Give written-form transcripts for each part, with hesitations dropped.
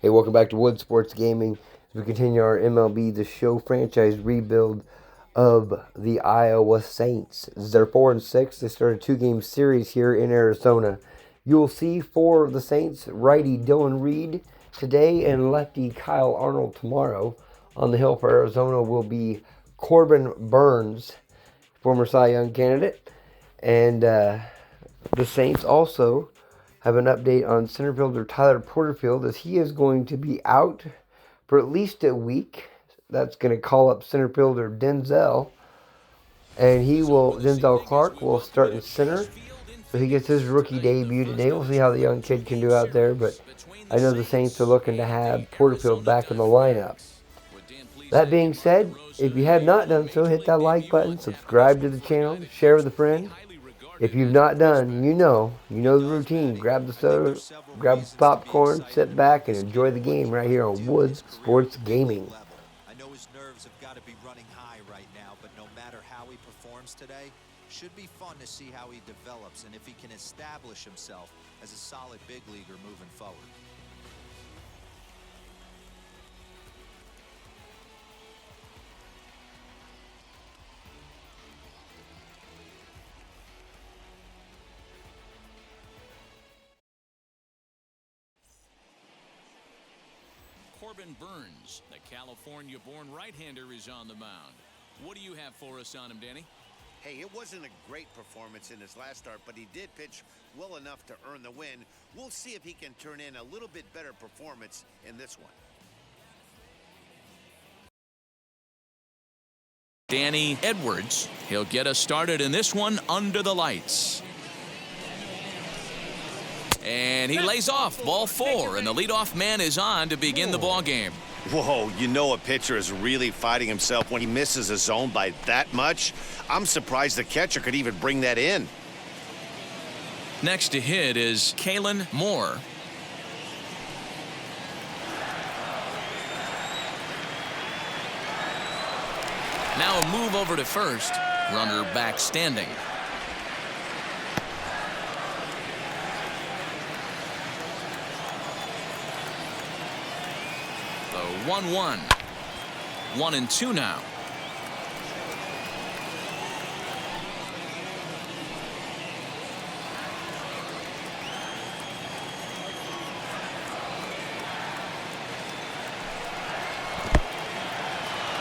Hey, welcome back to Wood Sports Gaming as we continue our MLB The Show franchise rebuild of the Iowa Saints. This is their 4-6. They started a 2-game series here in Arizona. You will see for the Saints righty Dylan Reed today and lefty Kyle Arnold tomorrow. On the hill for Arizona will be Corbin Burnes, former Cy Young candidate. And the Saints also have an update on center fielder Tyler Porterfield, as he is going to be out for at least a week. That's going to call up center fielder Denzel, and Denzel Clark will start in center. So he gets his rookie debut today. We'll see how the young kid can do out there, but I know the Saints are looking to have Porterfield back in the lineup. That being said, if you have not done so, hit that like button, subscribe to the channel, share with a friend. If you've not done, you know the routine. Grab the soda, grab popcorn, sit back, and enjoy the game right here on Woods Sports Gaming. I know his nerves have got to be running high right now, but no matter how he performs today, should be fun to see how he develops and if he can establish himself as a solid big leaguer moving forward. Corbin Burnes, the California-born right-hander, is on the mound. What do you have for us on him, Danny? Hey, it wasn't a great performance in his last start, but he did pitch well enough to earn the win. We'll see if he can turn in a little bit better performance in this one. Danny Edwards. He'll get us started in this one under the lights. And he lays off, ball 4, and the leadoff man is on to begin the ball game. Whoa, you know a pitcher is really fighting himself when he misses a zone by that much. I'm surprised the catcher could even bring that in. Next to hit is Kalen Moore. Now a move over to first. Runner back standing. The 1-1. 1-2 now.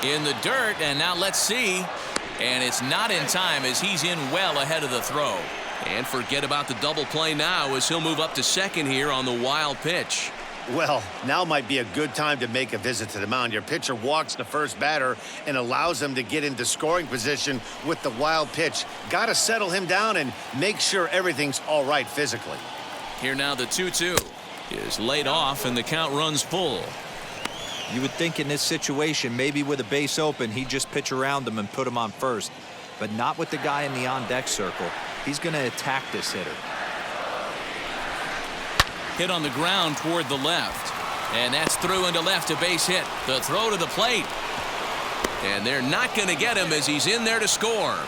In the dirt, and now let's see. And it's not in time as he's in well ahead of the throw. And forget about the double play now as he'll move up to second here on the wild pitch. Well, now might be a good time to make a visit to the mound. Your pitcher walks the first batter and allows him to get into scoring position with the wild pitch. Got to settle him down and make sure everything's all right physically. Here now the 2-2 is laid off and the count runs full. You would think in this situation, maybe with a base open, he'd just pitch around him and put him on first. But not with the guy in the on-deck circle. He's going to attack this hitter. Hit on the ground toward the left. And that's through into left, a base hit. The throw to the plate. And they're not going to get him as he's in there to score.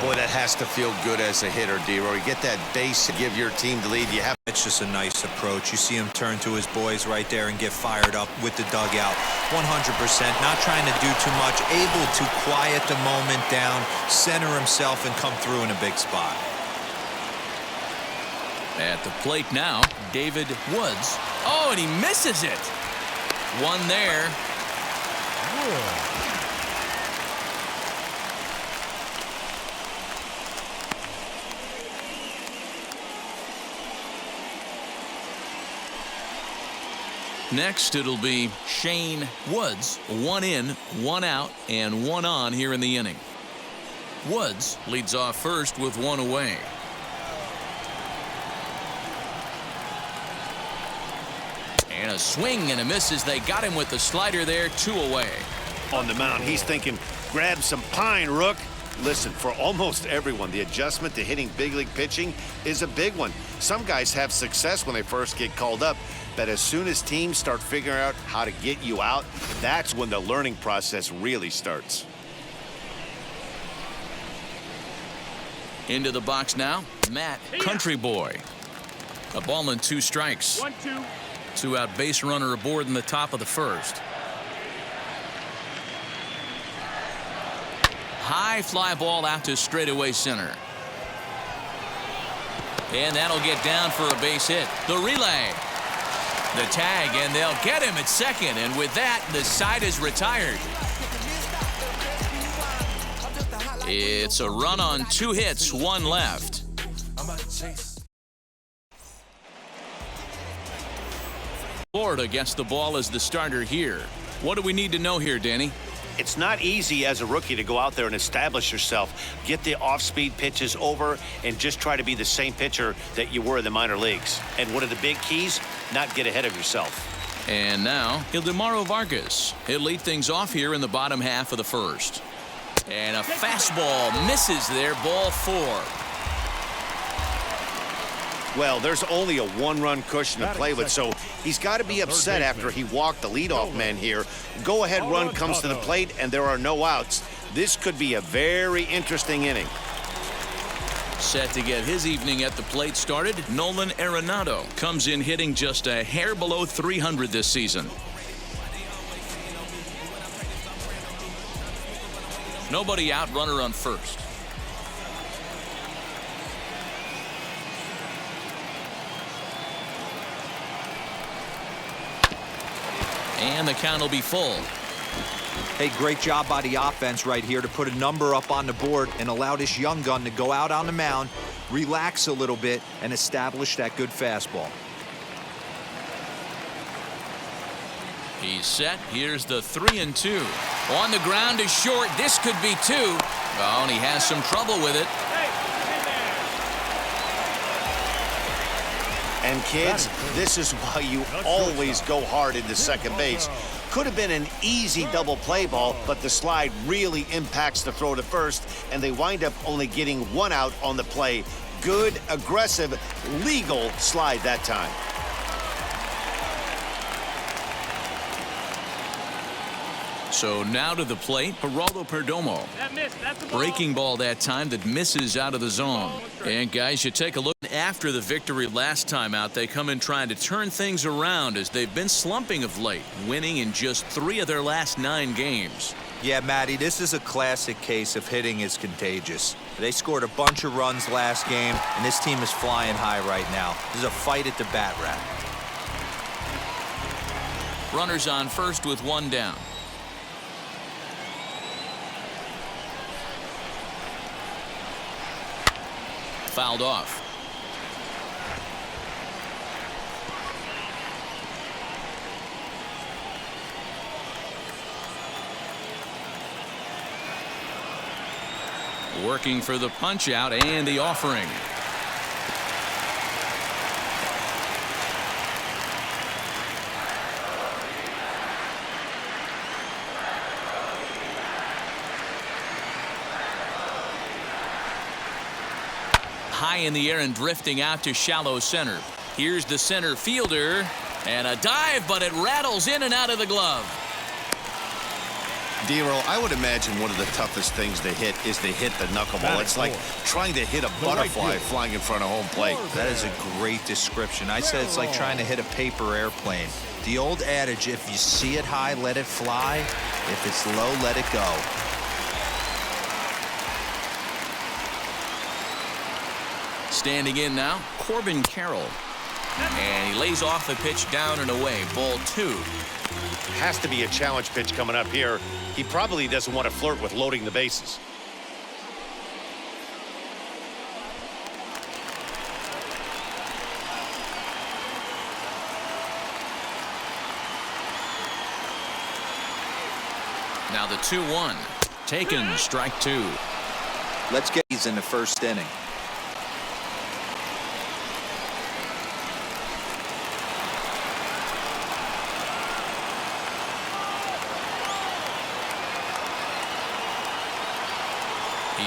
Boy, that has to feel good as a hitter, D-Roy. You get that base to give your team the lead. It's just a nice approach. You see him turn to his boys right there and get fired up with the dugout. 100%. Not trying to do too much. Able to quiet the moment down, center himself, and come through in a big spot. At the plate now, David Woods. Oh, and he misses it. One there. Next, it'll be Shane Woods. 1 in, 1 out, and 1 on here in the inning. Woods leads off first with 1 away. And a swing and a miss as they got him with the slider there, 2 away. On the mound, he's thinking, grab some pine, Rook. Listen, for almost everyone, the adjustment to hitting big league pitching is a big one. Some guys have success when they first get called up, but as soon as teams start figuring out how to get you out, that's when the learning process really starts. Into the box now, Matt Country Boy. A ball and 2 strikes. 1-2. 2 out base runner aboard in the top of the first. High fly ball out to straightaway center. And that'll get down for a base hit. The relay. The tag, and they'll get him at second. And with that, the side is retired. It's a run on 2 hits, 1 left. Florida gets the ball as the starter here. What do we need to know here, Danny? It's not easy as a rookie to go out there and establish yourself, get the off-speed pitches over, and just try to be the same pitcher that you were in the minor leagues. And one of the big keys, not get ahead of yourself. And now, Ildemaro Vargas. He'll lead things off here in the bottom half of the first. And a fastball misses there, ball 4. Well, there's only a 1-run cushion to play with, so he's got to be upset after he walked the leadoff man here. Go-ahead run comes to the plate, and there are no outs. This could be a very interesting inning. Set to get his evening at the plate started, Nolan Arenado comes in hitting just a hair below 300 this season. Nobody out, runner on first. And the count will be full. Hey, great job by the offense right here to put a number up on the board and allow this young gun to go out on the mound, relax a little bit, and establish that good fastball. He's set. Here's the 3-2. On the ground is short. This could be 2. Oh, and he has some trouble with it. And kids, this is why you always go hard into second base. Could have been an easy double play ball, but the slide really impacts the throw to first, and they wind up only getting 1 out on the play. Good, aggressive, legal slide that time. So now to the plate, Geraldo Perdomo. Breaking ball that time that misses out of the zone. And guys, you take a look after the victory last time out. They come in trying to turn things around as they've been slumping of late, winning in just 3 of their last 9 games. Yeah, Matty, this is a classic case of hitting is contagious. They scored a bunch of runs last game, and this team is flying high right now. This is a fight at the bat rack. Runners on first with 1 down. Fouled off. Working for the punch out and the offering. High in the air and drifting out to shallow center. Here's the center fielder, and a dive, but it rattles in and out of the glove. Dero, I would imagine one of the toughest things to hit is to hit the knuckleball. It's like trying to hit a butterfly flying in front of home plate. That is a great description. I said it's like trying to hit a paper airplane. The old adage, if you see it high, let it fly. If it's low, let it go. Standing in now, Corbin Carroll. And he lays off the pitch down and away. Ball 2. Has to be a challenge pitch coming up here. He probably doesn't want to flirt with loading the bases. Now the 2-1. Taken, strike 2. Let's get these in the first inning.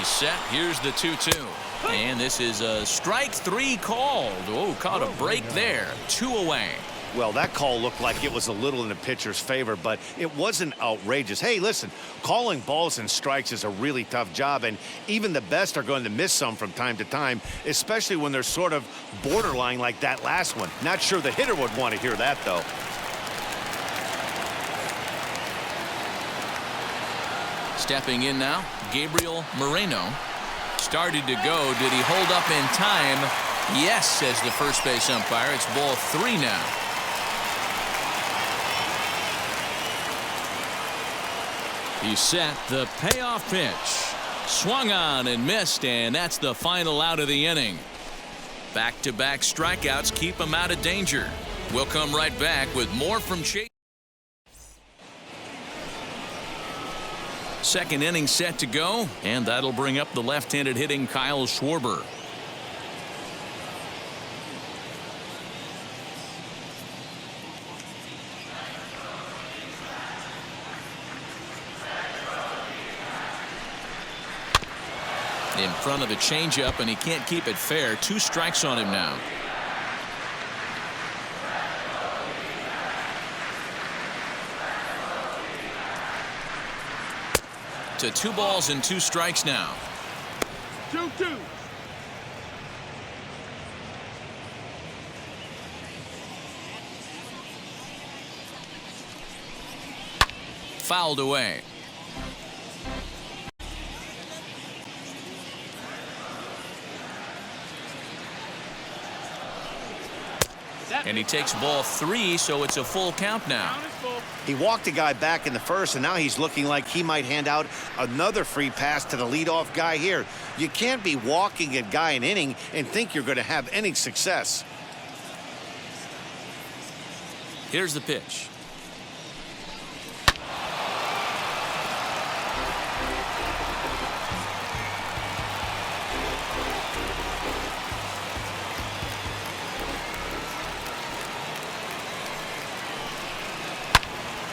He's set. Here's the 2-2. And this is a strike 3 called. Oh, caught a break there. 2 away. Well, that call looked like it was a little in the pitcher's favor, but it wasn't outrageous. Hey, listen, calling balls and strikes is a really tough job, and even the best are going to miss some from time to time, especially when they're sort of borderline like that last one. Not sure the hitter would want to hear that, though. Stepping in now, Gabriel Moreno. Started to go. Did he hold up in time? Yes, says the first base umpire. It's ball 3 now. He's set. The payoff pitch. Swung on and missed, and that's the final out of the inning. Back-to-back strikeouts keep him out of danger. We'll come right back with more from Chase. Second inning set to go, and that'll bring up the left-handed hitting Kyle Schwarber. In front of the changeup, and he can't keep it fair. 2 strikes on him now. To 2 balls and 2 strikes now. 2-2. Fouled away. And he takes ball 3, so it's a full count now. He walked a guy back in the first, and now he's looking like he might hand out another free pass to the leadoff guy here. You can't be walking a guy an inning and think you're going to have any success. Here's the pitch.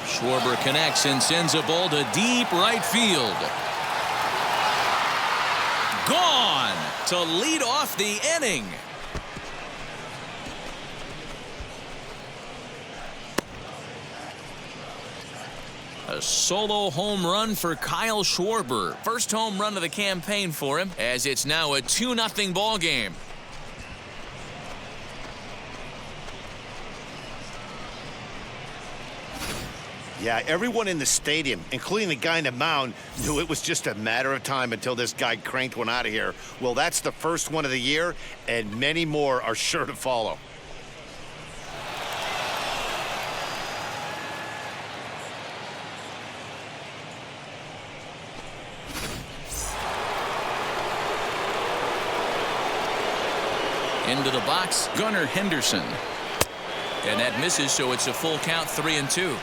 Schwarber connects and sends a ball to deep right field. Gone to lead off the inning. A solo home run for Kyle Schwarber. First home run of the campaign for him, as it's now a 2-0 ball game. Yeah, everyone in the stadium, including the guy in the mound, knew it was just a matter of time until this guy cranked one out of here. Well, that's the first one of the year, and many more are sure to follow. Into the box, Gunnar Henderson. And that misses, so it's a full count, 3-2.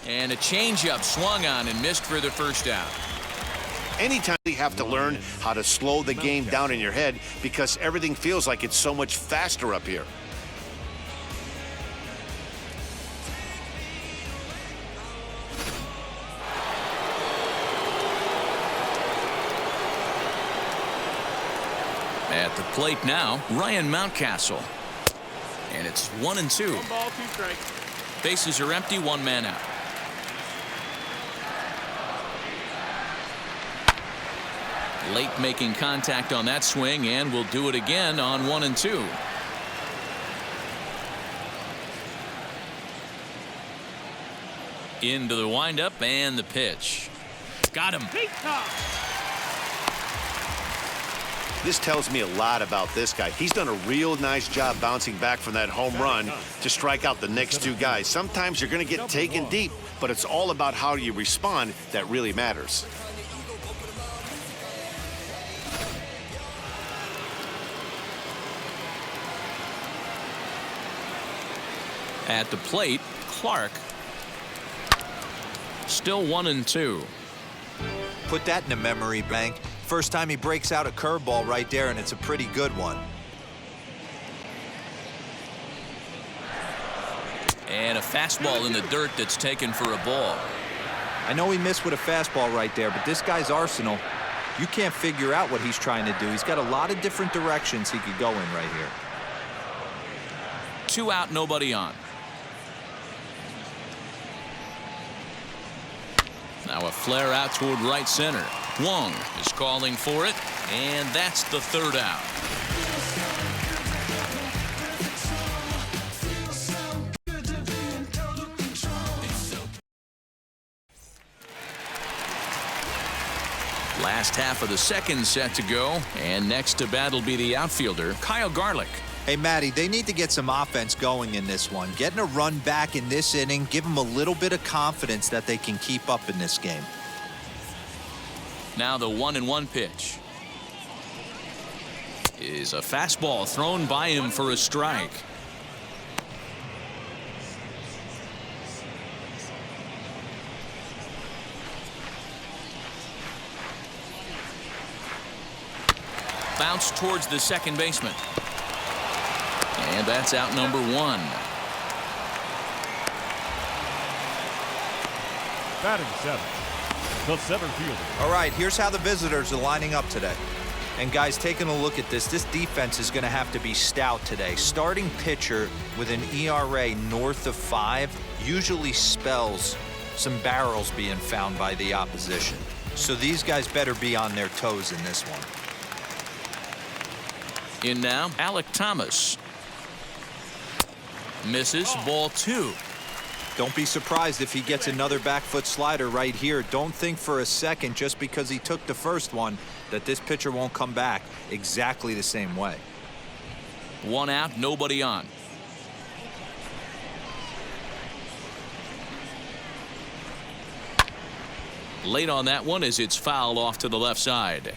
And a changeup swung on and missed for the first out. Anytime you have to learn how to slow the game down in your head because everything feels like it's so much faster up here. At the plate now, Ryan Mountcastle. And it's 1-2. 1 ball, 2 strikes. Bases are empty, 1 man out. Late making contact on that swing, and will do it again on 1-2. Into the windup and the pitch. Got him. This tells me a lot about this guy. He's done a real nice job bouncing back from that home run to strike out the next 2 guys. Sometimes you're going to get taken deep, but it's all about how you respond that really matters. At the plate, Clark. Still 1-2. Put that in the memory bank. First time he breaks out a curveball right there, and it's a pretty good one. And a fastball in the dirt that's taken for a ball. I know he missed with a fastball right there, but this guy's arsenal, you can't figure out what he's trying to do. He's got a lot of different directions he could go in right here. 2 out, nobody on. Now a flare out toward right center. Wong is calling for it, and that's the 3rd out. Last half of the 2nd set to go, and next to bat will be the outfielder, Kyle Garlick. Hey, Matty, they need to get some offense going in this one. Getting a run back in this inning, give them a little bit of confidence that they can keep up in this game. Now the 1-1 pitch is a fastball thrown by him for a strike. Bounce towards the second baseman. And that's out number 1. Batting 7th, the center fielder. All right, here's how the visitors are lining up today. And guys, taking a look at this defense is going to have to be stout today. Starting pitcher with an ERA north of 5 usually spells some barrels being found by the opposition. So these guys better be on their toes in this one. In now, Alek Thomas. Misses, ball 2. Don't be surprised if he gets another back foot slider right here. Don't think for a second, just because he took the first one, that this pitcher won't come back exactly the same way. 1 out, nobody on. Late on that one as it's fouled off to the left side.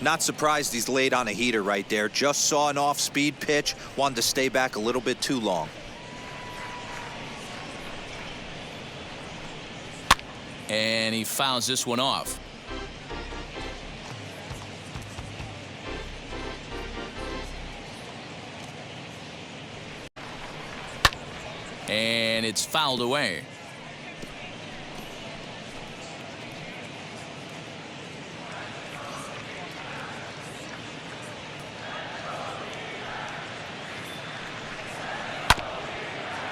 Not surprised he's laid on a heater right there. Just saw an off-speed pitch, wanted to stay back a little bit too long. And he fouls this one off. And it's fouled away.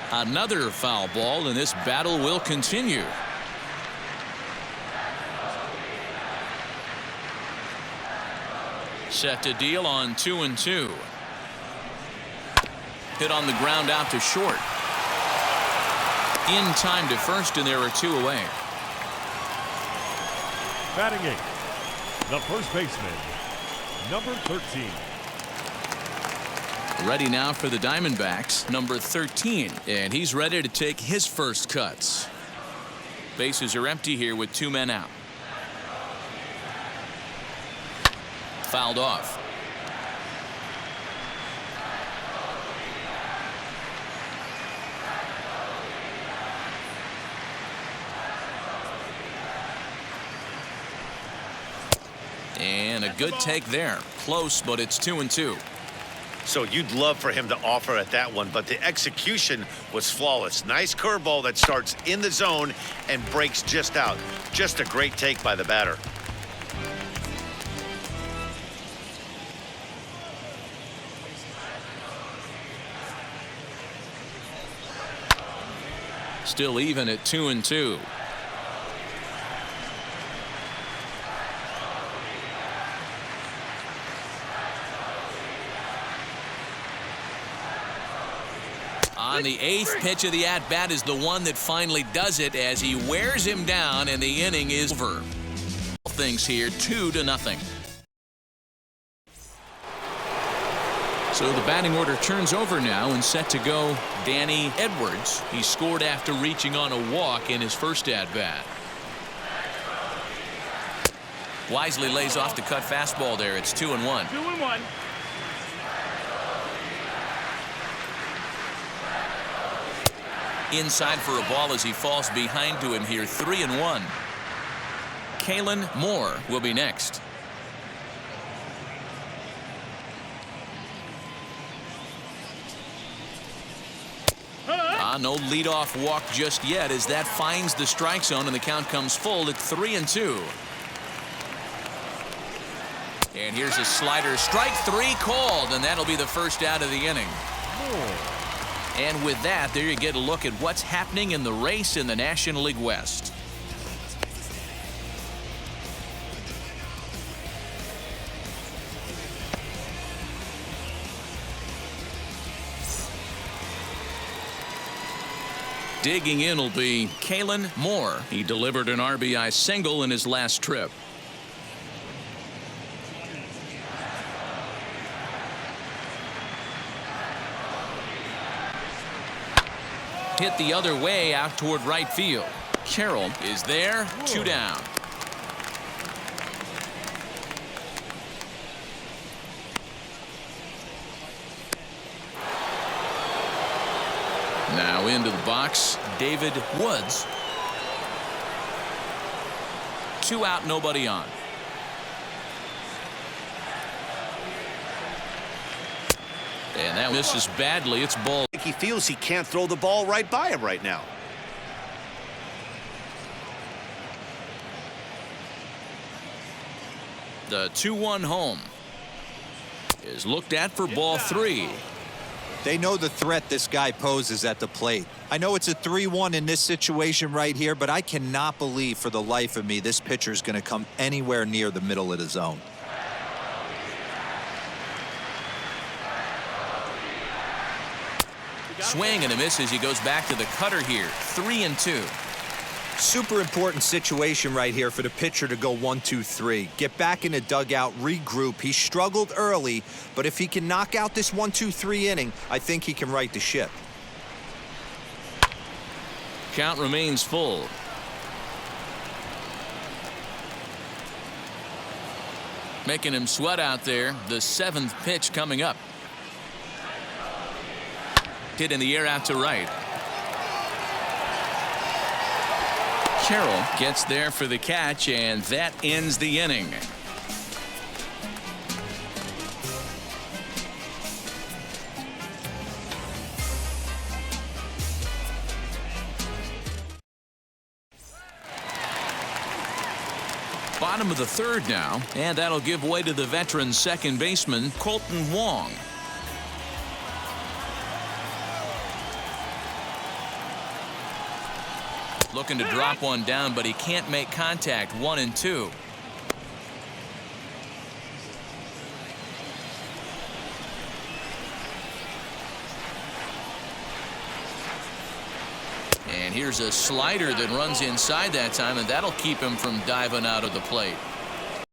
Another foul ball, and this battle will continue. Set to deal on 2-2. Hit on the ground out to short. In time to first, and there are 2 away. Batting 8th, the first baseman, number 13. Ready now for the Diamondbacks, number 13, and he's ready to take his first cuts. Bases are empty here with 2 men out. Fouled off. And a good take there. Close, but it's 2-2. So you'd love for him to offer at that one, but the execution was flawless. Nice curveball that starts in the zone and breaks just out. Just a great take by the batter. Still even at 2-2. On the 8th pitch of the at-bat is the one that finally does it as he wears him down, and the inning is over. Things here 2-0. So the batting order turns over now, and set to go Danny Edwards. He scored after reaching on a walk in his first at-bat. Wisely lays off the cut fastball there. It's 2-1. 2-1. Inside for a ball as he falls behind to him here. 3-1. Kalen Moore will be next. On No leadoff walk just yet as that finds the strike zone and the count comes full at 3-2. And here's a slider. Strike three called, and that'll be the first out of the inning. And with that, there you get a look at what's happening in the race in the National League West. Digging in will be Kalen Moore. He delivered an RBI single in his last trip. Hit the other way out toward right field. Carroll is there. 2 down. Now into the box, David Woods. 2 out, nobody on. And that misses badly. It's ball. He feels he can't throw the ball right by him right now. The 2-1 home is looked at for ball 3. They know the threat this guy poses at the plate. I know it's a 3-1 in this situation right here, but I cannot believe for the life of me this pitcher is going to come anywhere near the middle of the zone. Swing and a miss as he goes back to the cutter here. 3-2. Super important situation right here for the pitcher to go 1-2-3. Get back in the dugout, regroup. He struggled early, but if he can knock out this 1-2-3 inning, I think he can right the ship. Count remains full. Making him sweat out there. The 7th pitch coming up. Hit in the air out to right. Carroll gets there for the catch, and that ends the inning. Bottom of the 3rd now, and that'll give way to the veteran second baseman Colton Wong. Looking to drop one down, but he can't make contact. 1-2. And here's a slider that runs inside that time, and that'll keep him from diving out of the plate.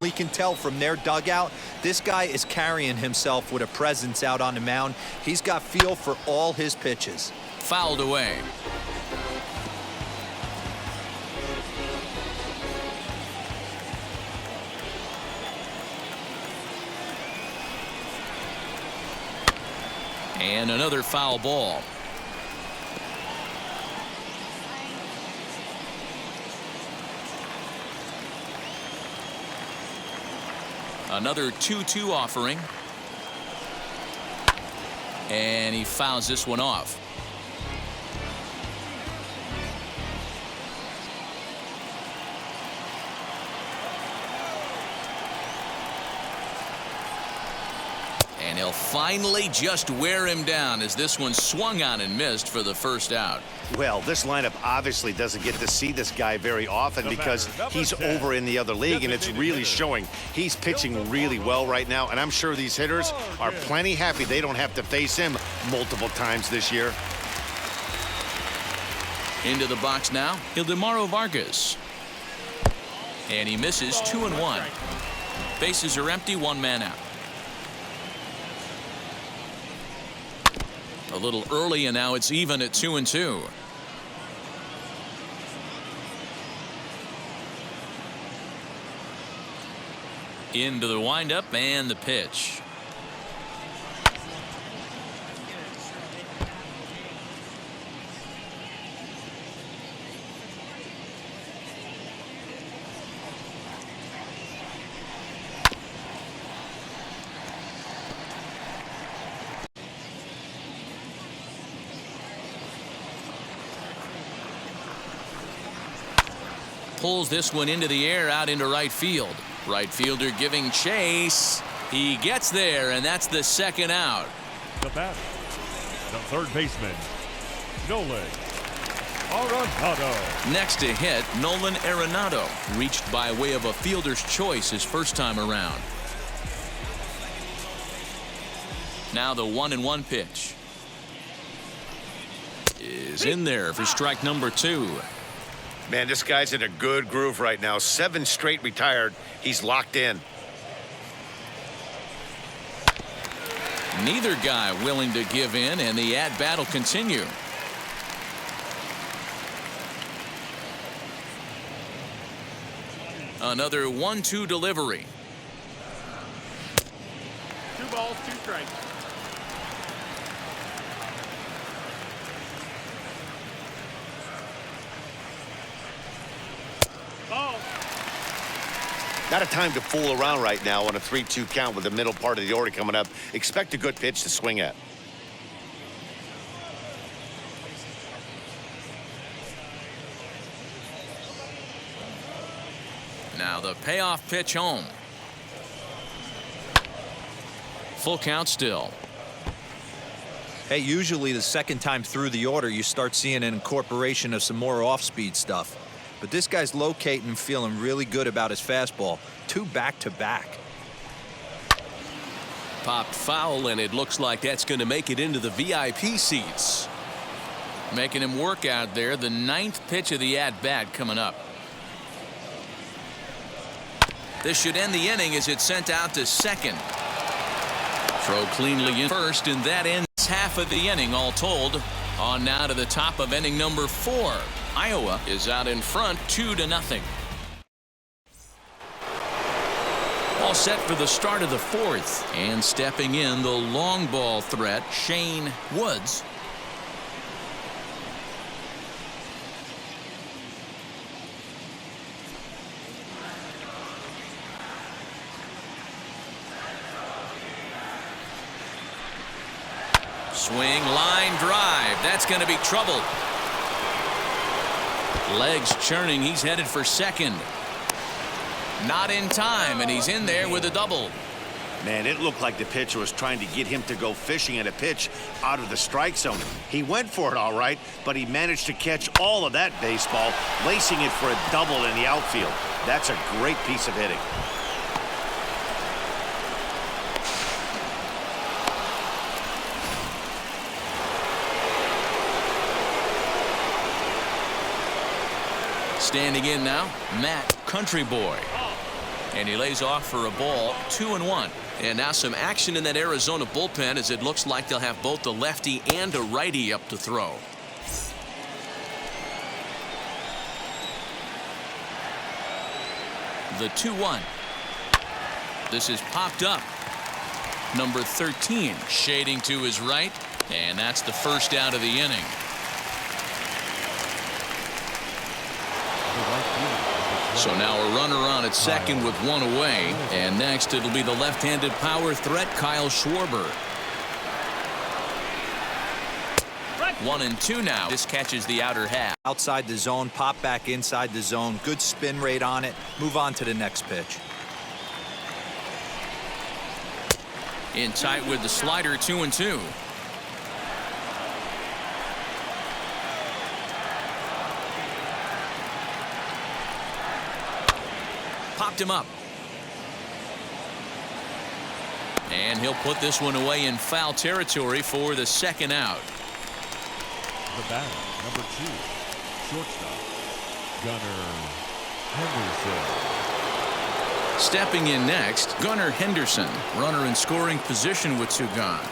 We can tell from their dugout, this guy is carrying himself with a presence out on the mound. He's got feel for all his pitches. Fouled away. And another foul ball. Another 2-2 offering. And he fouls this one off. And he'll finally just wear him down as this one swung on and missed for the first out. Well, this lineup obviously doesn't get to see this guy very often because he's over in the other league, and it's really showing. He's pitching really well right now, and I'm sure these hitters are plenty happy they don't have to face him multiple times this year. Into the box now, Ildemaro Vargas. And he misses. 2-1. Bases are empty, 1 man out. A little early, and now it's even at 2-2. Into the windup and the pitch. pulls this one into the air out into right field. Right fielder giving chase. He gets there, and that's the second out. The batter, the third baseman, Nolan Arenado. Next to hit, Nolan Arenado, reached by way of a fielder's choice his first time around. Now the 1-1 pitch is in there for strike number 2. Man, this guy's in a good groove right now. 7 straight retired. He's locked in. Neither guy willing to give in, and the at-bat will continue. Another 1-2 delivery. 2 balls, 2 strikes. Ball. Not a time to fool around right now on a 3-2 count with the middle part of the order coming up. Expect a good pitch to swing at. Now the payoff pitch home. Full count still. Hey, usually the second time through the order, you start seeing an incorporation of some more off-speed stuff. But this guy's locating and feeling really good about his fastball. 2 back-to-back. Popped foul, and it looks like that's going to make it into the VIP seats. Making him work out there. The 9th pitch of the at-bat coming up. This should end the inning as it's sent out to second. Throw cleanly in first, and that ends half of the inning all told. On now to the top of inning number 4. Iowa is out in front 2-0. All set for the start of the 4th. And stepping in, the long ball threat, Shane Woods. Swing, line drive. That's going to be trouble. Legs churning. He's headed for second. Not in time, and he's in there with a double. Man, it looked like the pitcher was trying to get him to go fishing at a pitch out of the strike zone. He went for it all right, but he managed to catch all of that baseball, lacing it for a double in the outfield. That's a great piece of hitting. Standing in now, Matt Country Boy. And he lays off for a ball, 2-1. And now some action in that Arizona bullpen as it looks like they'll have both a lefty and a righty up to throw. The 2-1. This is popped up. Number 13 shading to his right. And that's the first out of the inning. So now a runner on at second with 1 away. And next it'll be the left-handed power threat, Kyle Schwarber. 1-2 now. This catches the outer half. Outside the zone, pop back inside the zone. Good spin rate on it. Move on to the next pitch. In tight with the slider, 2-2. Popped him up. And he'll put this one away in foul territory for the second out. The batter, number 2, shortstop, Gunnar Henderson. Stepping in next, Gunnar Henderson, runner in scoring position with 2 gone.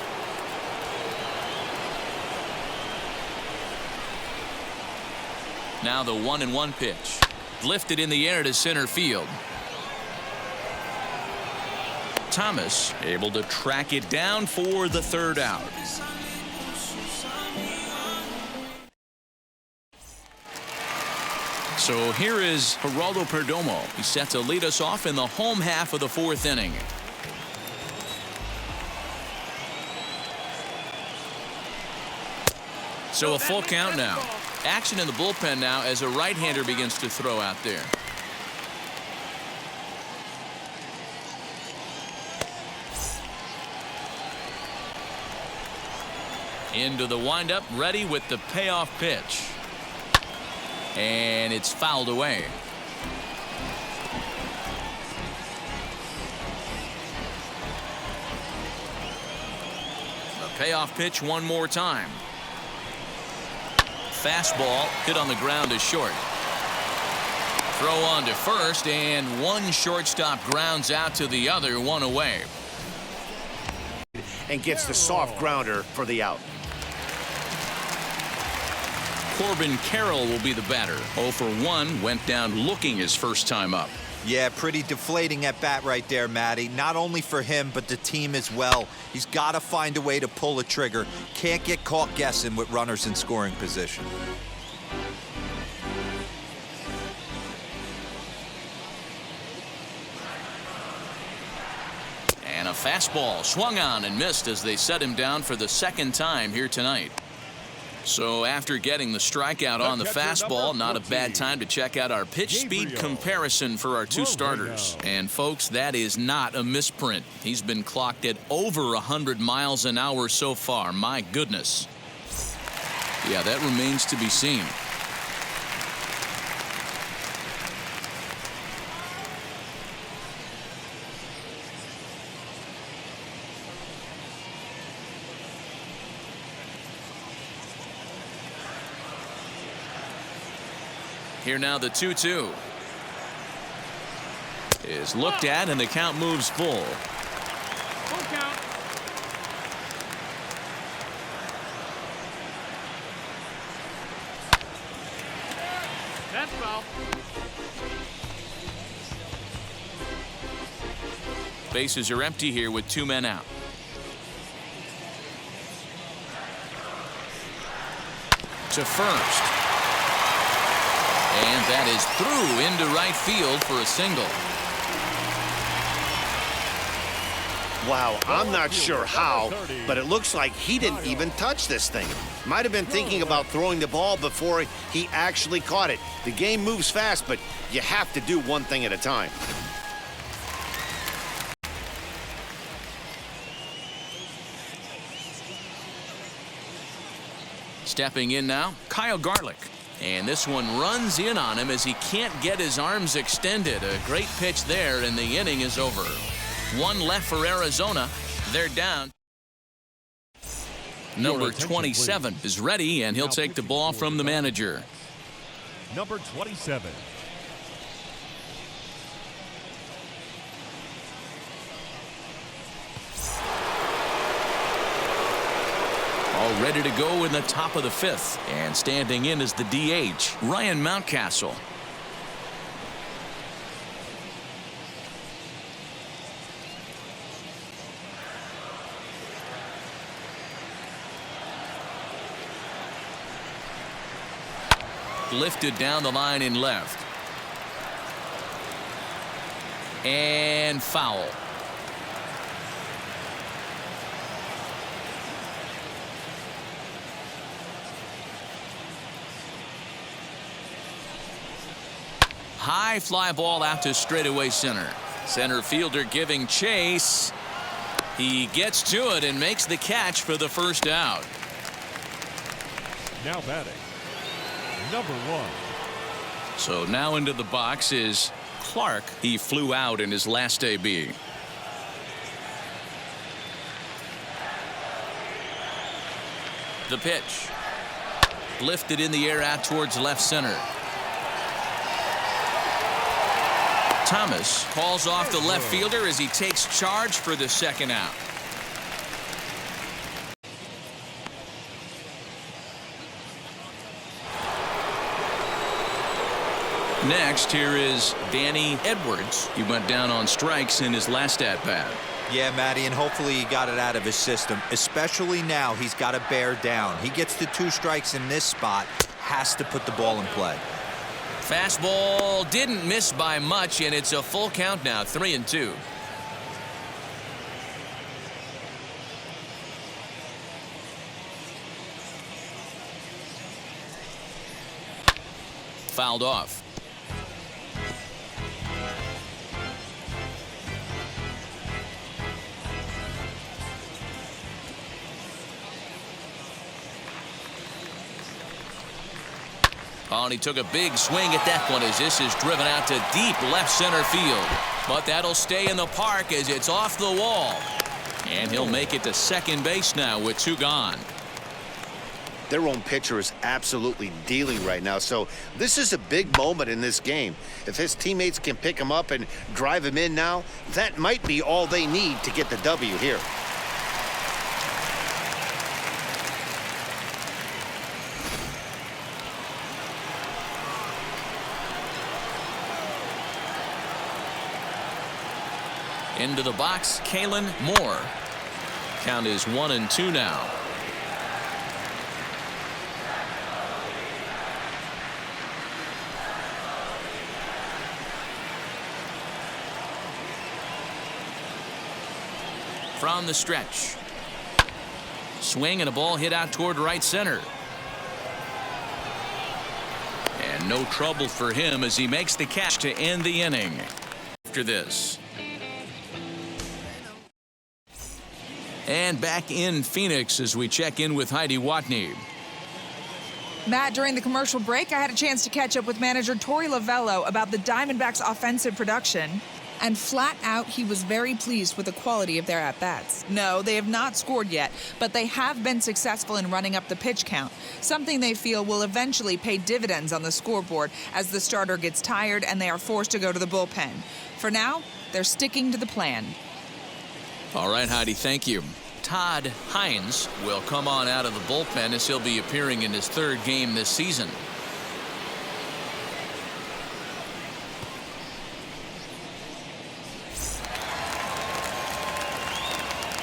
Now the 1-1 pitch. Lifted in the air to center field. Thomas able to track it down for the third out. So here is Geraldo Perdomo. He's set to lead us off in the home half of the 4th inning. So a full count now. Action in the bullpen now as a right-hander begins to throw out there. Into the windup, ready with the payoff pitch. And it's fouled away. The payoff pitch one more time. Fastball hit on the ground is short. Throw on to first, and one shortstop grounds out to the other, one away. And gets the soft grounder for the out. Corbin Carroll will be the batter. 0 for 1, went down looking his first time up. Yeah, pretty deflating at bat right there, Matty. Not only for him, but the team as well. He's got to find a way to pull a trigger. Can't get caught guessing with runners in scoring position. And a fastball swung on and missed as they set him down for the second time here tonight. So after getting the strikeout on the fastball, not a bad time to check out our pitch speed comparison for our two starters. And folks, that is not a misprint. He's been clocked at over 100 miles an hour so far. My goodness. Yeah, that remains to be seen. Here now the 2-2 is looked at and the count moves full. Full count. That's foul. Bases are empty here with 2 men out. To first. And that is through into right field for a single. Wow, I'm not sure how, but it looks like he didn't even touch this thing. Might have been thinking about throwing the ball before he actually caught it. The game moves fast, but you have to do one thing at a time. Stepping in now, Kyle Garlick. And this one runs in on him as he can't get his arms extended. A great pitch there, and the inning is over. 1 left for Arizona. They're down. Number 27 is ready, and he'll take the ball from the manager. Number 27. All ready to go in the top of the 5th. And standing in is the DH, Ryan Mountcastle. Lifted down the line in left. And foul. High fly ball out to straightaway center. Center fielder giving chase. He gets to it and makes the catch for the first out. Now batting, number 1. So now into the box is Clark. He flew out in his last AB. The pitch. Lifted in the air out towards left center. Thomas calls off the left fielder as he takes charge for the second out. Next, here is Danny Edwards. He went down on strikes in his last at-bat. Yeah, Matty, and hopefully he got it out of his system. Especially now, he's got to bear down. He gets the 2 strikes in this spot, has to put the ball in play. Fastball didn't miss by much, and it's a full count now, 3-2. Fouled off. Oh, and he took a big swing at that one as this is driven out to deep left center field. But that'll stay in the park as it's off the wall. And he'll make it to second base now with 2 gone. Their own pitcher is absolutely dealing right now, so this is a big moment in this game. If his teammates can pick him up and drive him in now, that might be all they need to get the W here. Into the box, Kalen Moore. Count is 1-2 now. From the stretch. Swing and a ball hit out toward right center. And no trouble for him as he makes the catch to end the inning. After this. And back in Phoenix as we check in with Heidi Watney. Matt, during the commercial break, I had a chance to catch up with manager Torey Lovello about the Diamondbacks' offensive production. And flat out, he was very pleased with the quality of their at-bats. No, they have not scored yet, but they have been successful in running up the pitch count, something they feel will eventually pay dividends on the scoreboard as the starter gets tired and they are forced to go to the bullpen. For now, they're sticking to the plan. All right, Heidi, thank you. Todd Hines will come on out of the bullpen as he'll be appearing in his 3rd game this season.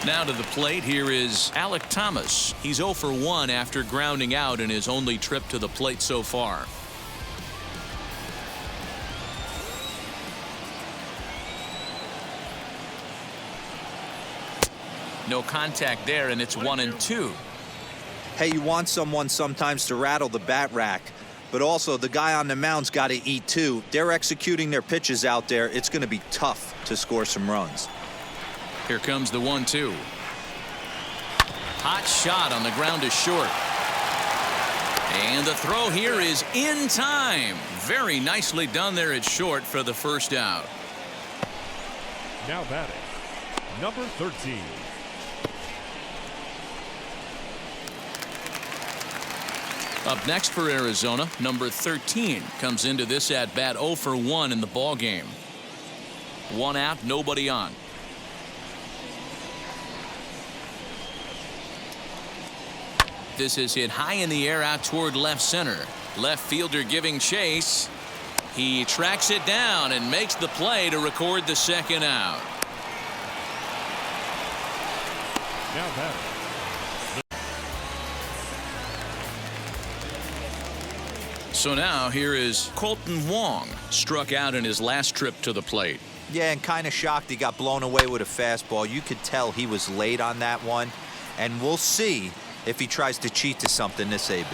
Now to the plate, here is Alek Thomas. He's 0 for 1 after grounding out in his only trip to the plate so far. No contact there, and it's 1-2. Hey, you want someone sometimes to rattle the bat rack, but also the guy on the mound's got to eat too. They're executing their pitches out there. It's going to be tough to score some runs. Here comes the 1-2. Hot shot on the ground is short. And the throw here is in time. Very nicely done there at short for the first out. Now batting, number 13. Up next for Arizona, number 13 comes into this at bat 0 for 1 in the ball game. 1 out, nobody on. This is hit high in the air out toward left center. Left fielder giving chase. He tracks it down and makes the play to record the 2nd out. Now batting. So now here is Colton Wong, struck out in his last trip to the plate. Yeah, and kind of shocked he got blown away with a fastball. You could tell he was late on that one, and we'll see if he tries to cheat to something this AB.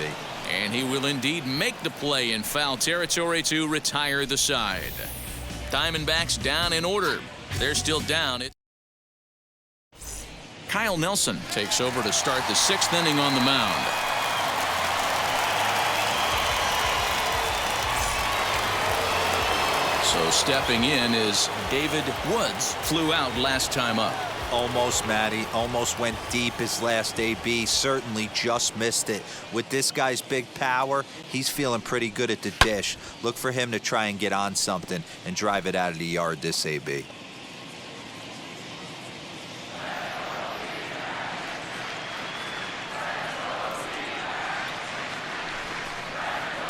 And he will indeed make the play in foul territory to retire the side. Diamondbacks down in order. They're still down. Kyle Nelson takes over to start the 6th inning on the mound. So stepping in is David Woods. Flew out last time up. Almost, Matty. Almost went deep his last AB. Certainly just missed it. With this guy's big power, he's feeling pretty good at the dish. Look for him to try and get on something and drive it out of the yard this AB.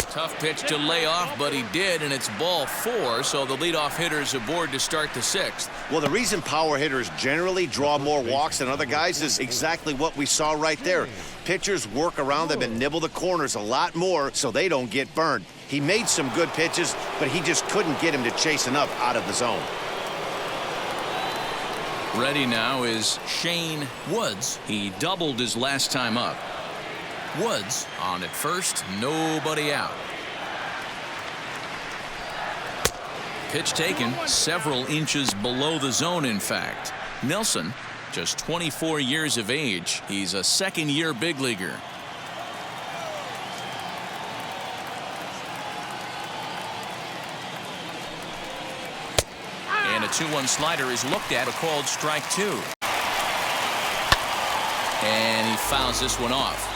Tough pitch to lay off, but he did, and it's ball 4, so the leadoff hitter's aboard to start the 6th. Well, the reason power hitters generally draw more walks than other guys is exactly what we saw right there. Pitchers work around them and nibble the corners a lot more so they don't get burned. He made some good pitches, but he just couldn't get him to chase enough out of the zone. Ready now is Shane Woods. He doubled his last time up. Woods on at first, nobody out. Pitch taken several inches below the zone, in fact. Nelson, just 24 years of age. He's a second-year big leaguer. a 2-1 slider is looked at, a called strike 2. And he fouls this one off.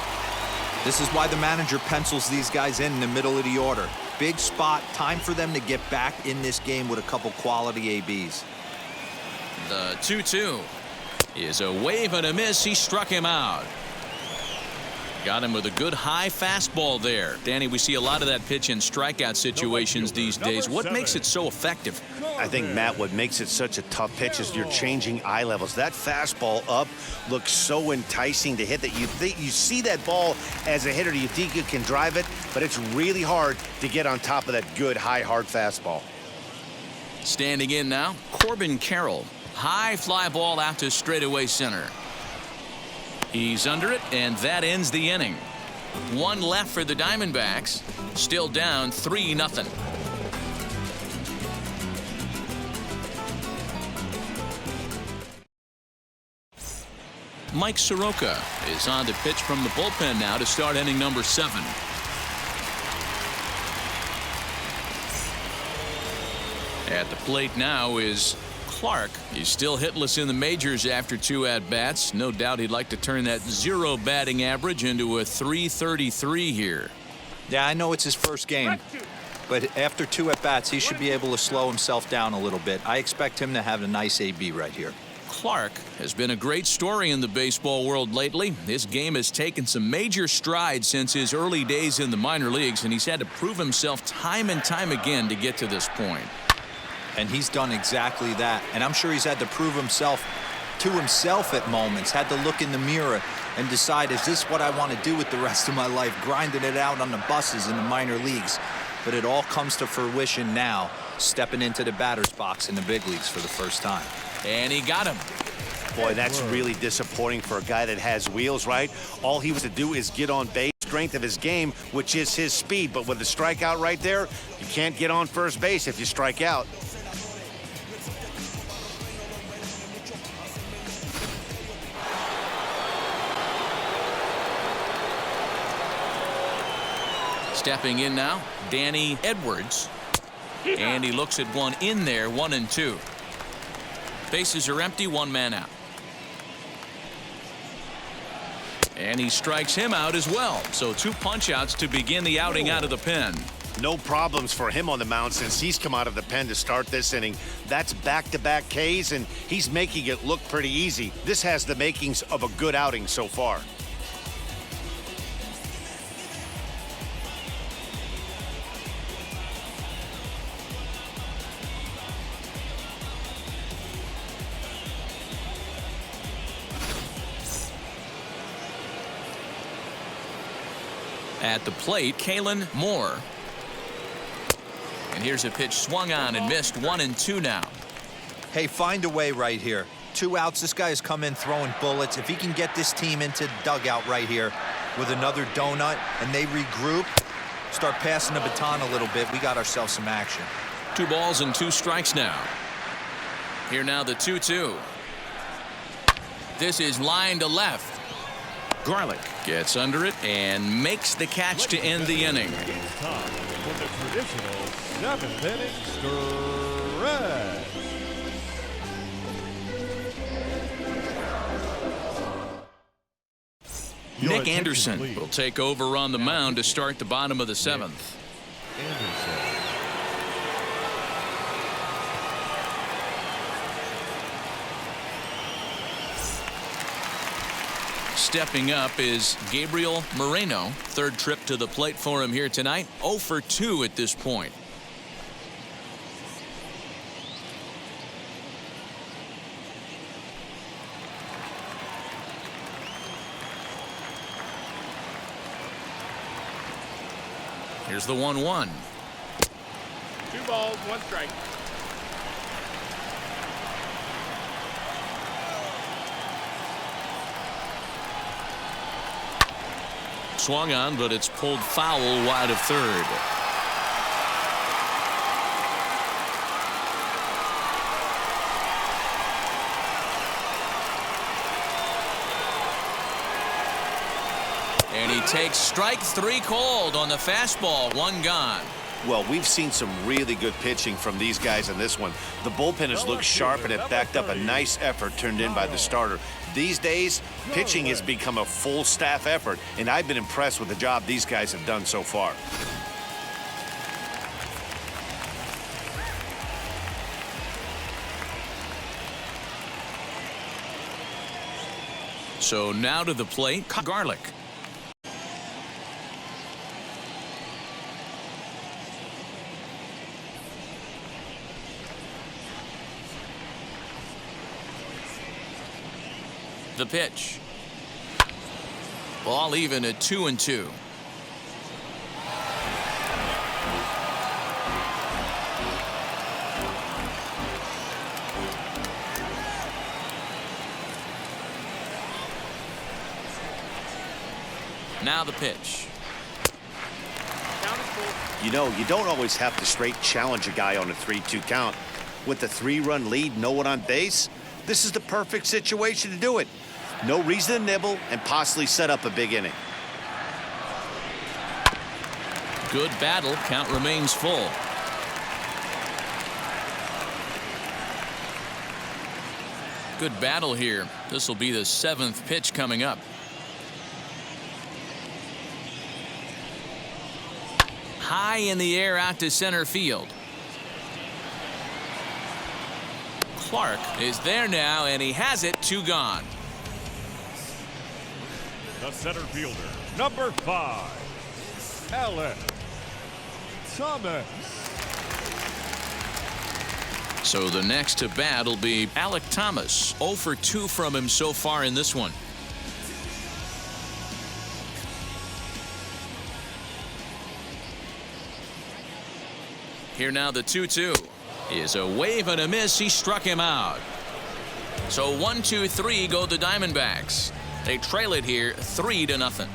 This is why the manager pencils these guys in the middle of the order. Big spot, time for them to get back in this game with a couple quality ABs. The 2-2 is a wave and a miss. He struck him out. Got him with a good high fastball there. Danny, we see a lot of that pitch in strikeout situations these days. What makes it so effective? I think, Matt, what makes it such a tough pitch is you're changing eye levels. That fastball up looks so enticing to hit that you see that ball as a hitter, you think you can drive it, but it's really hard to get on top of that good high hard fastball. Standing in now, Corbin Carroll. High fly ball out to straightaway center. He's under it, and that ends the inning. One left for the Diamondbacks. Still down 3-0. Mike Soroka is on to pitch from the bullpen now to start inning number 7. At the plate now is Clark. He's still hitless in the majors after 2 at-bats. No doubt he'd like to turn that 0 batting average into a .333 here. Yeah, I know it's his first game, but after 2 at-bats, he should be able to slow himself down a little bit. I expect him to have a nice AB right here. Clark has been a great story in the baseball world lately. His game has taken some major strides since his early days in the minor leagues, and he's had to prove himself time and time again to get to this point. And he's done exactly that. And I'm sure he's had to prove himself to himself at moments, had to look in the mirror and decide, is this what I want to do with the rest of my life, grinding it out on the buses in the minor leagues. But it all comes to fruition now, stepping into the batter's box in the big leagues for the first time. And he got him. Boy, that's really disappointing for a guy that has wheels, right? All he was to do is get on base. Strength of his game, which is his speed. But with the strikeout right there, you can't get on first base if you strike out. Stepping in now, Danny Edwards. And he looks at one in there, 1-2. Bases are empty, 1 man out. And he strikes him out as well. So 2 punch outs to begin the outing out of the pen. No problems for him on the mound since he's come out of the pen to start this inning. That's back-to-back Ks, and he's making it look pretty easy. This has the makings of a good outing so far. At the plate, Kalen Moore. And here's a pitch swung on and missed, 1-2 now. Hey, find a way right here. 2 outs. This guy has come in throwing bullets. If he can get this team into the dugout right here with another donut and they regroup, start passing the baton a little bit, we got ourselves some action. 2 balls and 2 strikes now. Here now the 2-2. This is line to left. Garlick gets under it and makes the catch to end the inning. It's time for the traditional 7th inning stretch. Nick Anderson will take over on the mound to start the bottom of the 7th. Anderson. Stepping up is Gabriel Moreno. 3rd trip to the plate for him here tonight. 0 for 2 at this point. Here's the 1-1. 2 balls, 1 strike. Swung on, but it's pulled foul wide of 3rd. And he takes strike 3 called on the fastball. 1 gone. Well, we've seen some really good pitching from these guys in this one. The bullpen has looked sharp, and it backed up a nice effort turned in by the starter. These days, pitching has become a full staff effort, and I've been impressed with the job these guys have done so far. So now to the plate, Garlick. The pitch. Ball even at 2-2. Now the pitch. You know, you don't always have to straight challenge a guy on a 3-2 count. With the 3-run lead, no one on base, this is the perfect situation to do it. No reason to nibble and possibly set up a big inning. Good battle. Count remains full. Good battle here. This will be the 7th pitch coming up. High in the air out to center field. Clark is there now, and he has it. 2 gone. The center fielder, number 5, Alek Thomas. So the next to bat will be Alek Thomas. 0 for 2 from him so far in this one. Here now the 2-2 is a wave and a miss. He struck him out. So 1-2-3 go the Diamondbacks. They trail it here 3-0.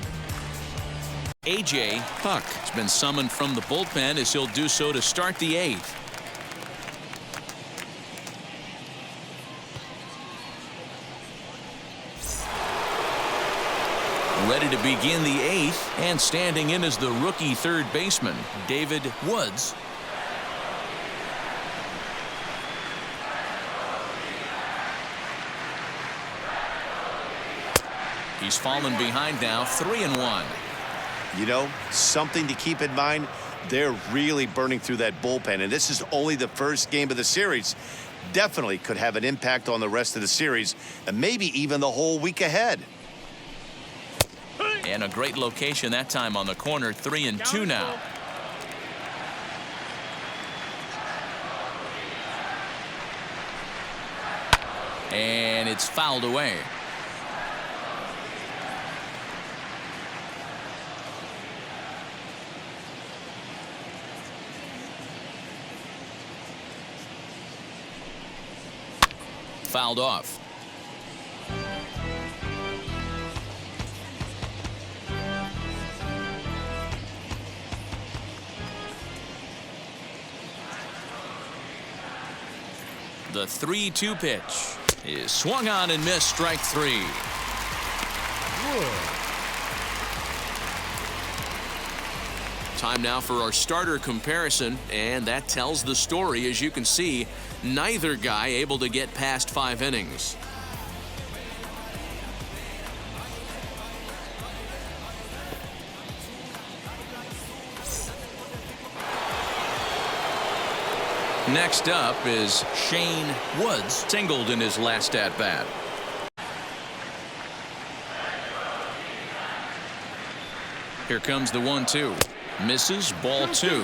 A.J. Puck has been summoned from the bullpen as he'll do so to start the 8th. Ready to begin the 8th, and standing in is the rookie third baseman, David Woods. He's fallen behind now, 3-1. You know, something to keep in mind, they're really burning through that bullpen, and this is only the first game of the series. Definitely could have an impact on the rest of the series, and maybe even the whole week ahead. And a great location that time on the corner, 3-2 now. And it's fouled away. Fouled off. The 3-2 pitch is swung on and missed. Strike 3. Time now for our starter comparison, and that tells the story. As you can see, neither guy able to get past 5 innings. Next up is Shane Woods, singled in his last at-bat. Here comes the 1-2. Misses, ball 2.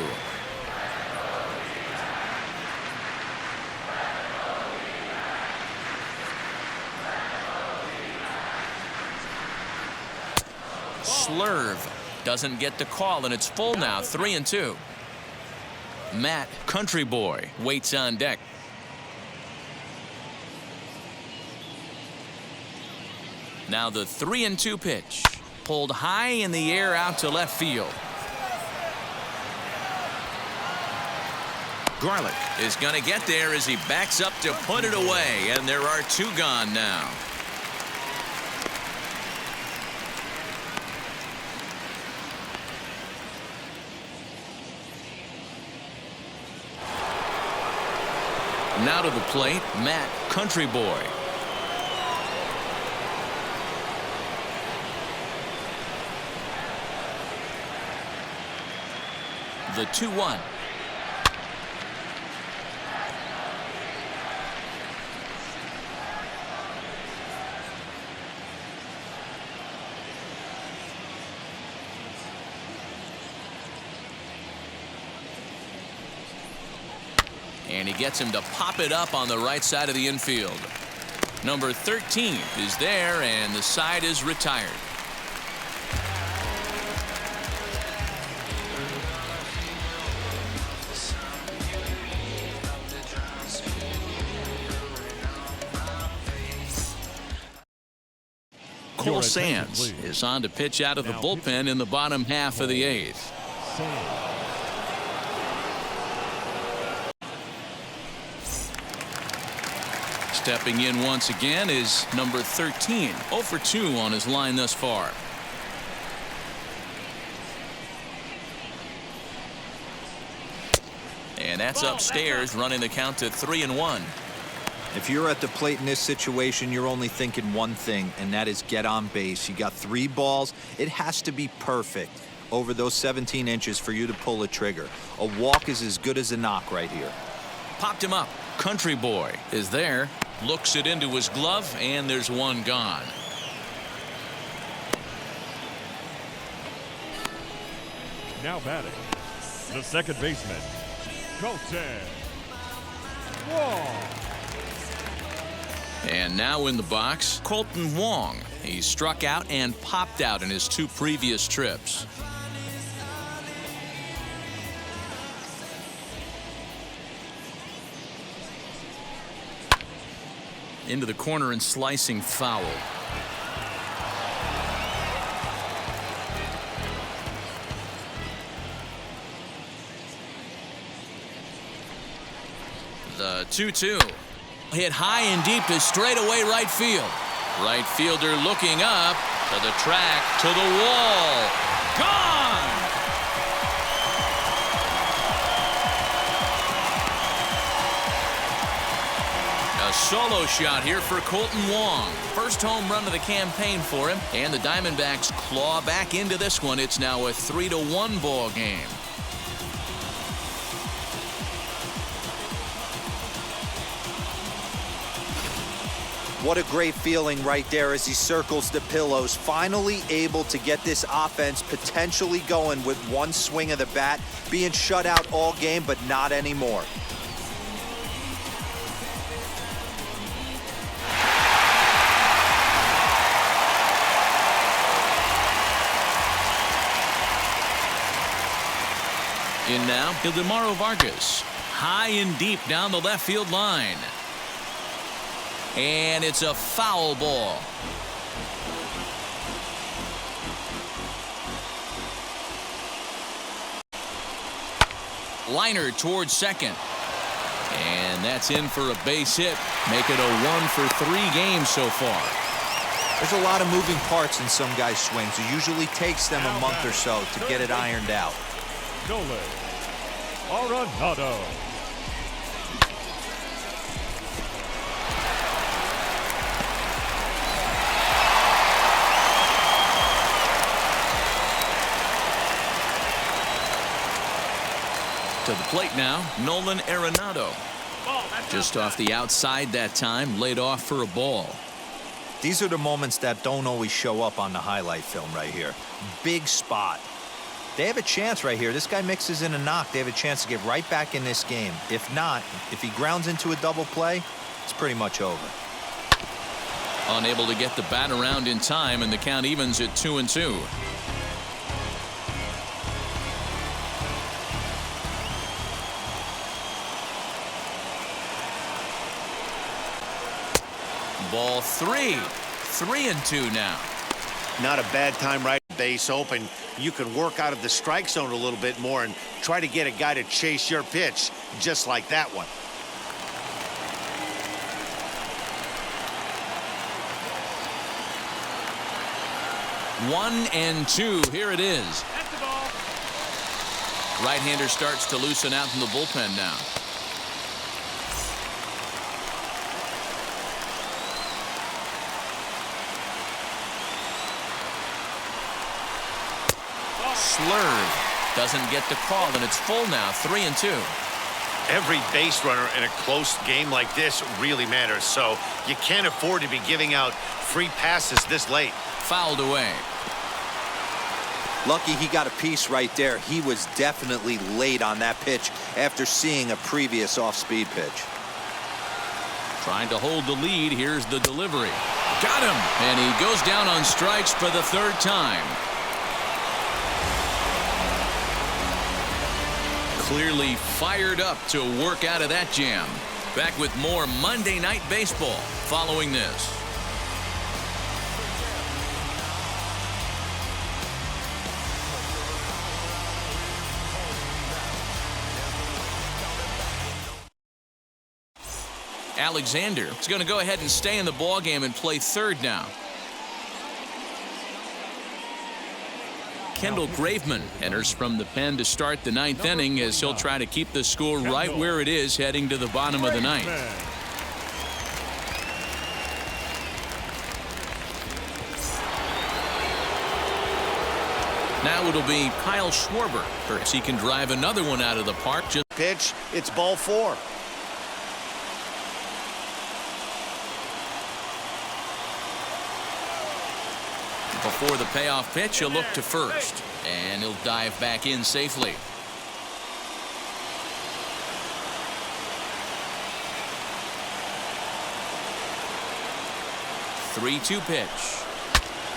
Slurve doesn't get the call, and it's full now, 3-2. Matt Country Boy waits on deck. Now the 3-2 pitch, pulled high in the air out to left field. Garlick is going to get there as he backs up to put it away, and there are 2 gone now. Now to the plate, Matt Country Boy. The 2-1. And he gets him to pop it up on the right side of the infield. Number 13 is there, and the side is retired. Cole Sands is on to pitch out of the bullpen in the bottom half of the 8th. Stepping in once again is number 13. 0 for 2 on his line thus far. And that's upstairs, running the count to 3-1. If you're at the plate in this situation, you're only thinking one thing, and that is get on base. You got 3 balls. It has to be perfect over those 17 inches for you to pull a trigger. A walk is as good as a knock right here. Popped him up. Country Boy is there. Looks it into his glove, and there's one gone. Now batting, the second baseman, Colton Wong. And now in the box, Colton Wong. He struck out and popped out in his 2 previous trips. Into the corner and slicing foul. The 2-2. Hit high and deep to straightaway right field. Right fielder looking up to the track, to the wall. Gone! A solo shot here for Colton Wong. First home run of the campaign for him, and the Diamondbacks claw back into this one. It's now a 3-1 ball game. What a great feeling right there as he circles the pillows. Finally able to get this offense potentially going with one swing of the bat. Being shut out all game, but not anymore. In now, Ildemaro Vargas. High and deep down the left field line. And it's a foul ball. Liner towards second. And that's in for a base hit. Make it a 1 for 3 games so far. There's a lot of moving parts in some guys' swings. It usually takes them a month or so to get it ironed out. Nolan Arenado. To the plate now, Nolan Arenado. Just off the outside that time, laid off for a ball. These are the moments that don't always show up on the highlight film right here. Big spot. They have a chance right here. This guy mixes in a knock. They have a chance to get right back in this game. If not, if he grounds into a double play, it's pretty much over. Unable to get the bat around in time, and the count evens at 2-2. Ball 3. 3-2 now. Not a bad time right base open. You can work out of the strike zone a little bit more and try to get a guy to chase your pitch just like that one. One and two. Here it is. That's the ball. Right-hander starts to loosen out from the bullpen now. Slurve doesn't get the call, and it's full now, 3-2. Every base runner in a close game like this really matters, so you can't afford to be giving out free passes this late. Fouled away. Lucky he got a piece right there. He was definitely late on that pitch after seeing a previous off-speed pitch. Trying to hold the lead. Here's the delivery. Got him! And he goes down on strikes for the third time. Clearly fired up to work out of that jam. Back with more Monday Night Baseball following this. Alexander is going to go ahead and stay in the ballgame and play third now. Kendall Graveman enters from the pen to start the ninth inning as he'll try to keep the score right where it is heading to the bottom of the ninth. Now it'll be Kyle Schwarber. Perhaps he can drive another one out of the park. Just pitch, it's ball 4. Before the payoff pitch, he'll look to first, and he'll dive back in safely. Three-two pitch.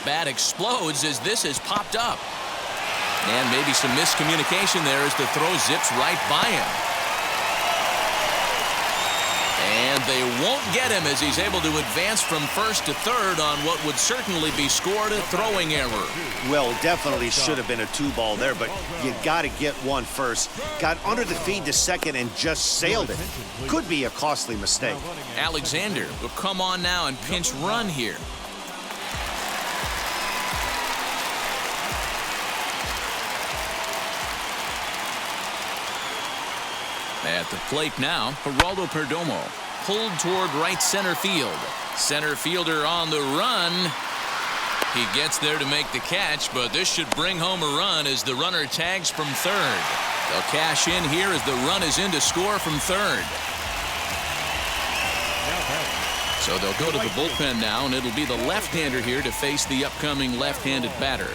Bat explodes as this has popped up. And maybe some miscommunication there as the throw zips right by him. And they won't get him as he's able to advance from first to third on what would certainly be scored a throwing error. Well, definitely should have been a 2-ball there, but you got to get one first. Got under the feed to second and just sailed it. Could be a costly mistake. Alexander will come on now and pinch run here. At the plate now, Geraldo Perdomo pulled toward right center field. Center fielder on the run. He gets there to make the catch, but this should bring home a run as the runner tags from third. They'll cash in here as the run is in to score from third. So they'll go to the bullpen now, and it'll be the left-hander here to face the upcoming left-handed batter.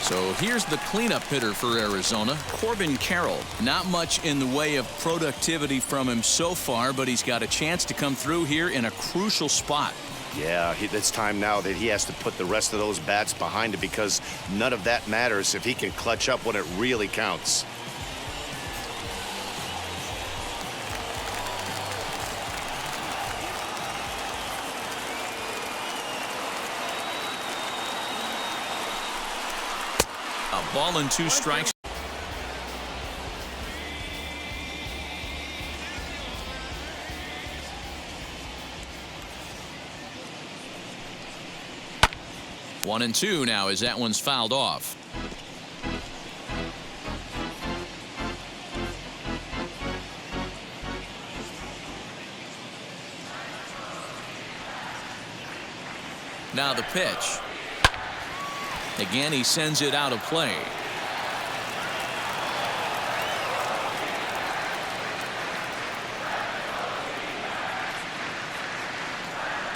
So here's the cleanup hitter for Arizona, Corbin Carroll. Not much in the way of productivity from him so far, but he's got a chance to come through here in a crucial spot. Yeah, it's time now that he has to put the rest of those bats behind it because none of that matters if he can clutch up when it really counts. A ball and 2 strikes. One and 2 now as that one's fouled off. Now the pitch. Again, he sends it out of play.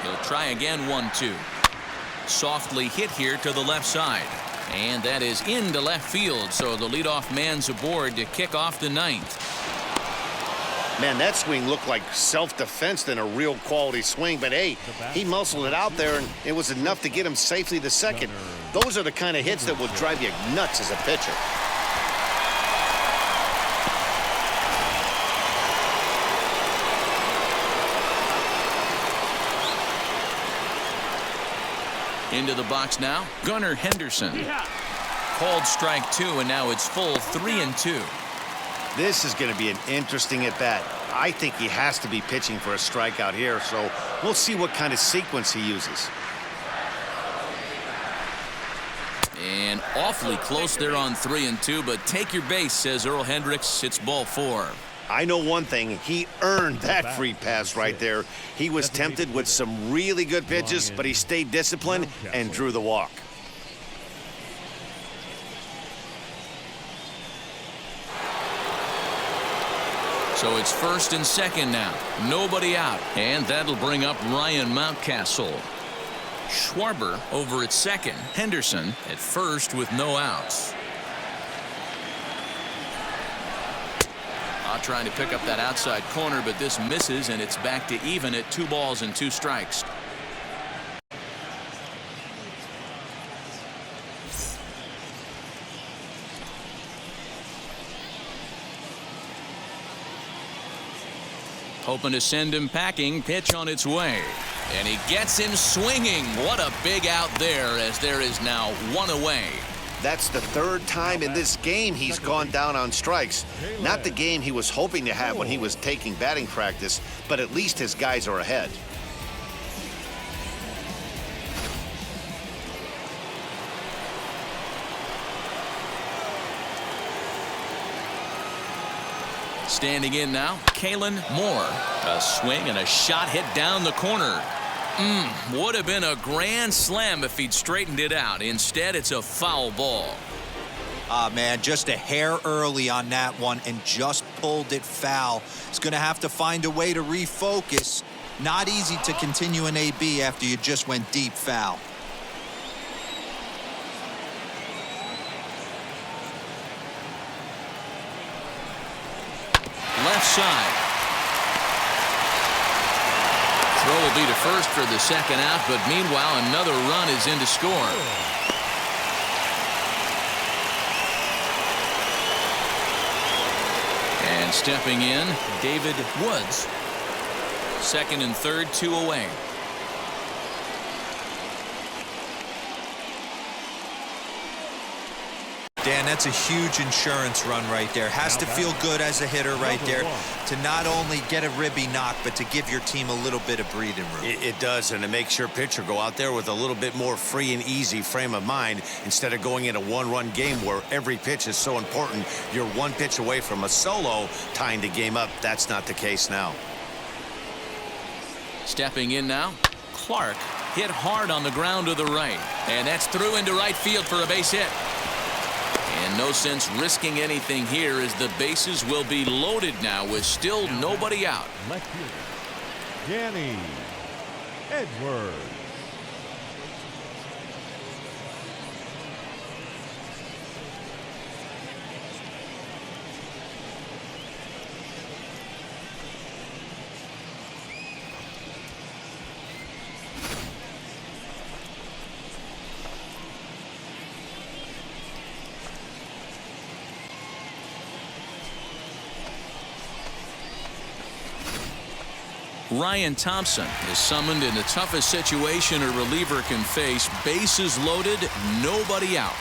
He'll try again, 1-2. Softly hit here to the left side. And that is into left field, so the leadoff man's aboard to kick off the ninth. Man, that swing looked like self-defense than a real quality swing, but hey, he muscled it out there, and it was enough to get him safely to second. Those are the kind of hits that will drive you nuts as a pitcher. Into the box now, Gunnar Henderson. Called strike 2, and now it's full 3-2. This is going to be an interesting at-bat. I think he has to be pitching for a strikeout here, so we'll see what kind of sequence he uses. And awfully close there on 3-2, but take your base, says Earl Hendricks. It's ball 4. I know one thing. He earned that free pass right there. He was tempted with some really good pitches, but he stayed disciplined and drew the walk. So it's 1st and 2nd now. Nobody out. And that'll bring up Ryan Mountcastle. Schwarber over at 2nd. Henderson at 1st with no outs. Trying to pick up that outside corner, but this misses, and it's back to even at 2 balls and 2 strikes. Hoping to send him packing. Pitch on its way. And he gets him swinging. What a big out there, as there is now 1 away. That's the 3rd time in this game he's gone down on strikes. Not the game he was hoping to have when he was taking batting practice, but at least his guys are ahead. Standing in now, Kalen Moore. A swing and a shot hit down the corner. Would have been a grand slam if he'd straightened it out. Instead, it's a foul ball. Man, just a hair early on that one and just pulled it foul. He's going to have to find a way to refocus. Not easy to continue an AB after you just went deep foul. Left side. Throw will be to first for the 2nd out, but meanwhile another run is in to score. And stepping in, David Woods. 2nd and 3rd, 2 away. Dan, that's a huge insurance run right there. Has to feel good as a hitter right there to not only get a ribby knock, but to give your team a little bit of breathing room. It does, and it makes your pitcher go out there with a little bit more free and easy frame of mind instead of going in a 1-run game where every pitch is so important. You're 1 pitch away from a solo tying the game up. That's not the case now. Stepping in now, Clark hit hard on the ground to the right, and that's through into right field for a base hit. And no sense risking anything here, as the bases will be loaded now with still nobody out. Left fielder, Danny Edwards. Ryan Thompson is summoned in the toughest situation a reliever can face. Bases loaded, nobody out.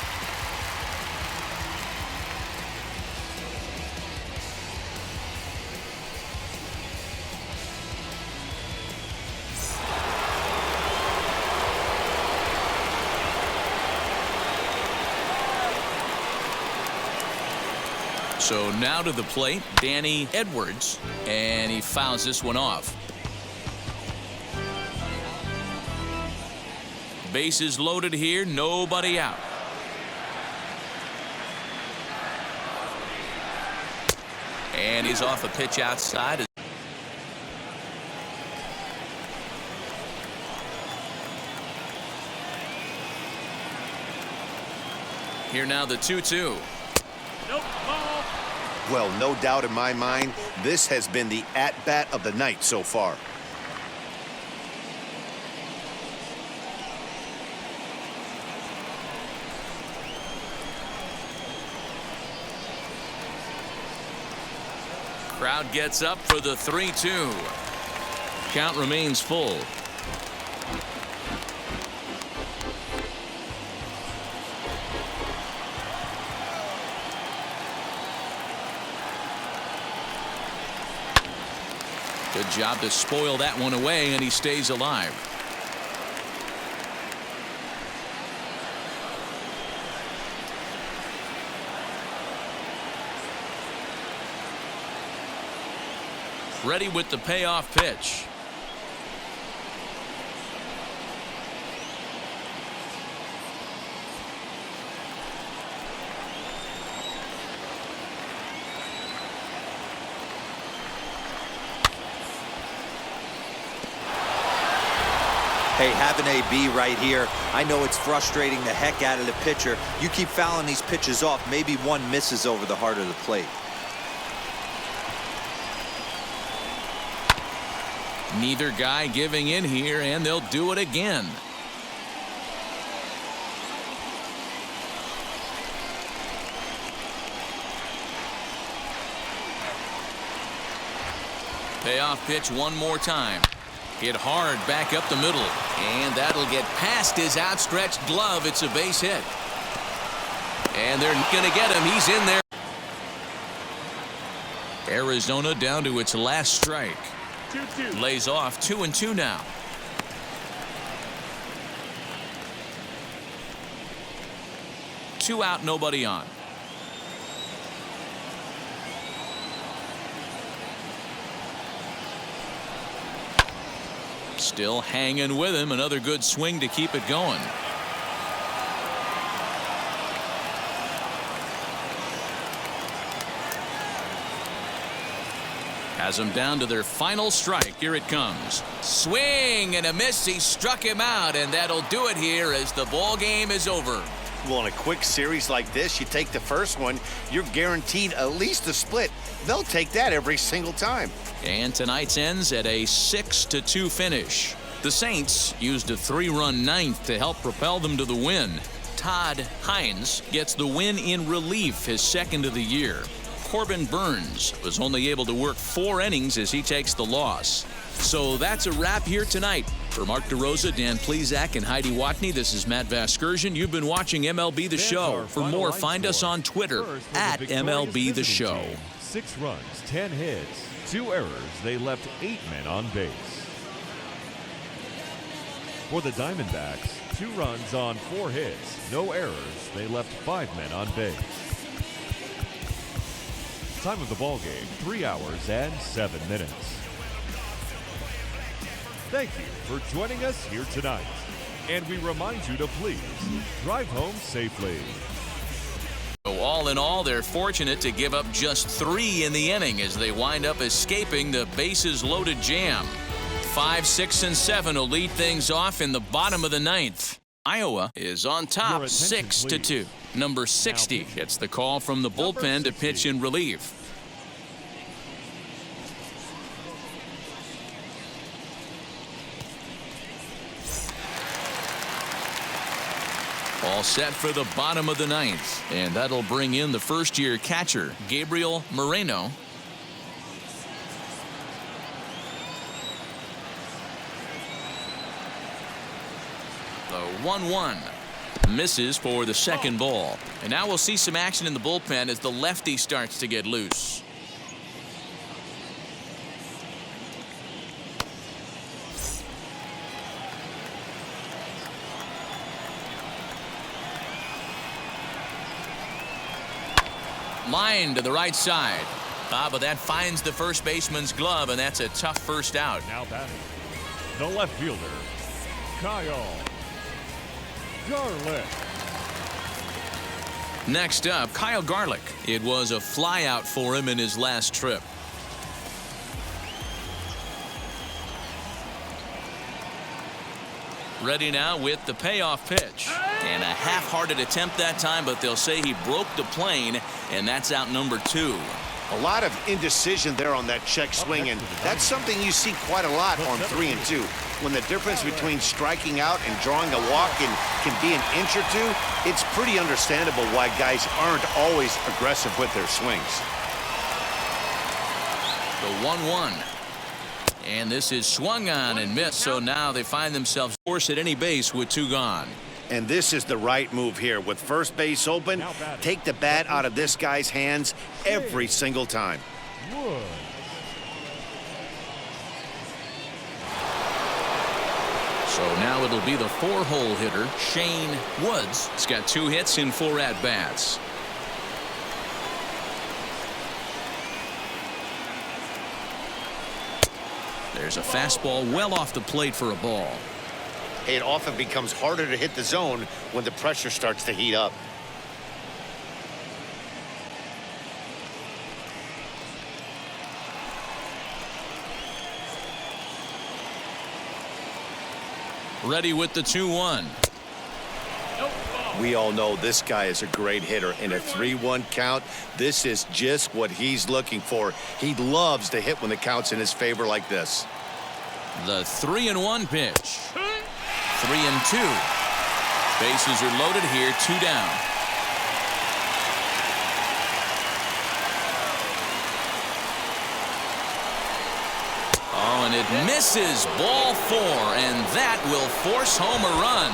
So now to the plate, Danny Edwards, and he fouls this one off. Bases loaded here, nobody out. And he's off a pitch outside. Here now the 2-2. Nope, ball. Well, no doubt in my mind, this has been the at-bat of the night so far. Crowd gets up for the 3-2. Count remains full. Good job to spoil that one away, and he stays alive. Ready with the payoff pitch. Hey, have an AB right here. I know it's frustrating the heck out of the pitcher. You keep fouling these pitches off, maybe one misses over the heart of the plate. Neither guy giving in here, and they'll do it again. Payoff pitch one more time. Hit hard back up the middle, and that'll get past his outstretched glove. It's a base hit. And they're going to get him. He's in there. Arizona down to its last strike. 2-2. Lays off 2-2 now. Two out, nobody on. Still hanging with him. Another good swing to keep it going. Has them down to their final strike. Here it comes. Swing and a miss. He struck him out, and that'll do it here as the ball game is over. Well, in a quick series like this, you take the first one, you're guaranteed at least a split. They'll take that every single time. And tonight's ends at a 6-2 finish. The Saints used a 3-run ninth to help propel them to the win. Todd Hines gets the win in relief, his second of the year. Corbin Burns was only able to work 4 innings as he takes the loss. So that's a wrap here tonight. For Mark DeRosa, Dan Plesac, and Heidi Watney, this is Matt Vasgersian. You've been watching MLB The Show. For more, find us on Twitter at MLB The Show. 6 runs, 10 hits, 2 errors. They left 8 men on base. For the Diamondbacks, 2 runs on 4 hits, no errors. They left 5 men on base. Time of the ball game, 3 hours and 7 minutes. Thank you for joining us here tonight. And we remind you to please drive home safely. So all in all, they're fortunate to give up just 3 in the inning as they wind up escaping the bases loaded jam. 5, 6, and 7 will lead things off in the bottom of the 9th. Iowa is on top 6-2. Number 60 gets the call from the bullpen to pitch in relief. All set for the bottom of the 9th, and that'll bring in the first-year catcher, Gabriel Moreno. The 1-1 misses for the second ball, and now we'll see some action in the bullpen as the lefty starts to get loose. Line to the right side. But that finds the first baseman's glove, and that's a tough first out. Now batting, the left fielder, Kyle Garlick. Next up, Kyle Garlick. It was a flyout for him in his last trip. Ready now with the payoff pitch. And a half-hearted attempt that time, but they'll say he broke the plane, and that's out number 2. A lot of indecision there on that check swing, and that's something you see quite a lot on 3 and 2. When the difference between striking out and drawing a walk can be an inch or 2, it's pretty understandable why guys aren't always aggressive with their swings. The 1-1. And this is swung on and missed, so now they find themselves forced at any base with 2 gone. And this is the right move here. With first base open, take the bat out of this guy's hands every single time. So now it'll be the 4-hole hitter, Shane Woods. He's got 2 hits in 4 at-bats. There's a fastball well off the plate for a ball. It often becomes harder to hit the zone when the pressure starts to heat up. Ready with the 2-1. We all know this guy is a great hitter. In a 3-1 count, this is just what he's looking for. He loves to hit when the count's in his favor like this. The 3-1 pitch. 3-2. Bases are loaded here, 2 down. Oh, and it misses. Ball 4, and that will force home a run.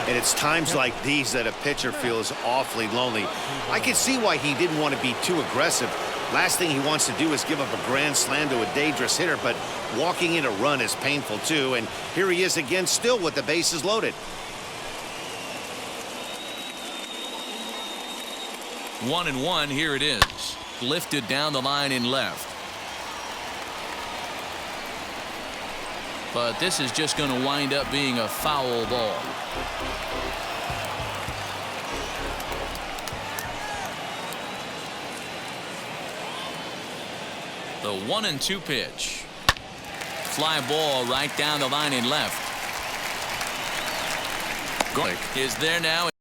And it's times like these that a pitcher feels awfully lonely. I can see why he didn't want to be too aggressive. Last thing he wants to do is give up a grand slam to a dangerous hitter, but walking in a run is painful too. And here he is again, still with the bases loaded. 1-1, here it is. Lifted down the line in left. But this is just going to wind up being a foul ball. The 1-2 pitch. Fly ball right down the line in left. Is there now.